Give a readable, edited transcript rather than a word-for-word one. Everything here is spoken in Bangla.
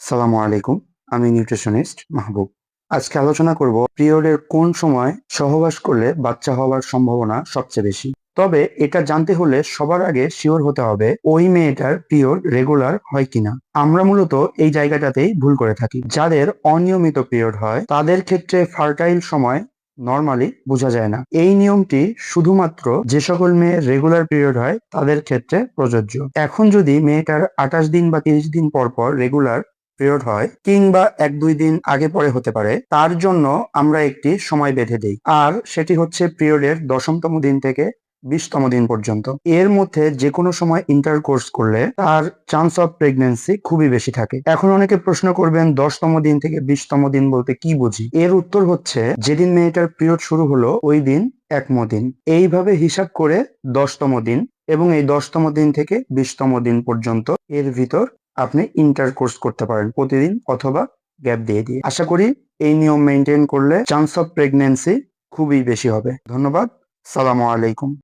সালামু আলাইকুম। আমি নিউট্রিশনিস্ট মাহবুব। আজকে আলোচনা করব পিরিয়ডের কোন সময় সহবাস করলে বাচ্চা হওয়ার সম্ভাবনা সবচেয়ে বেশি। তবে এটা জানতে হলে সবার আগে শিওর হতে হবে ওই মেয়েটার পিরিয়ড রেগুলার হয় কিনা। আমরা মূলত এই জায়গাটাতেই ভুল করে থাকি। যাদের অনিয়মিত পিরিয়ড হয় তাদের ক্ষেত্রে ফার্টাইল সময় নরমালি বোঝা যায় না। এই নিয়মটি শুধুমাত্র যে সকল মেয়ের রেগুলার পিরিয়ড হয় তাদের ক্ষেত্রে প্রযোজ্য। এখন যদি মেয়েটার 28 দিন বা 30 দিন পর পর রেগুলার পিরিয়ড হয় কিংবা 1-2 দিন আগে পরে হতে পারে, তার জন্য আমরা একটি সময় বেঁধে দিই, আর সেটি হচ্ছে পিরিয়ডের 10তম দিন থেকে 20তম দিন পর্যন্ত। এর মধ্যে যে কোনো সময় ইন্টারকোর্স করলে তার চান্স অফ প্রেগন্যান্সি খুবই বেশি থাকে। এখন অনেকে প্রশ্ন করবেন 10তম দিন থেকে 20তম দিন বলতে কি বুঝি। এর উত্তর হচ্ছে যেদিন মেয়েটার পিরিয়ড শুরু হলো ওই দিন 1ম দিন, এইভাবে হিসাব করে 10তম দিন এবং এই 10তম দিন থেকে 20তম দিন পর্যন্ত এর ভিতর আপনি ইন্টারকোর্স করতে পারেন প্রতিদিন অথবা গ্যাপ দিয়ে দিয়ে। আশা করি এই নিয়ম মেনটেন করলে চান্স অফ প্রেগন্যান্সি খুবই বেশি হবে। ধন্যবাদ। সালামু আলাইকুম।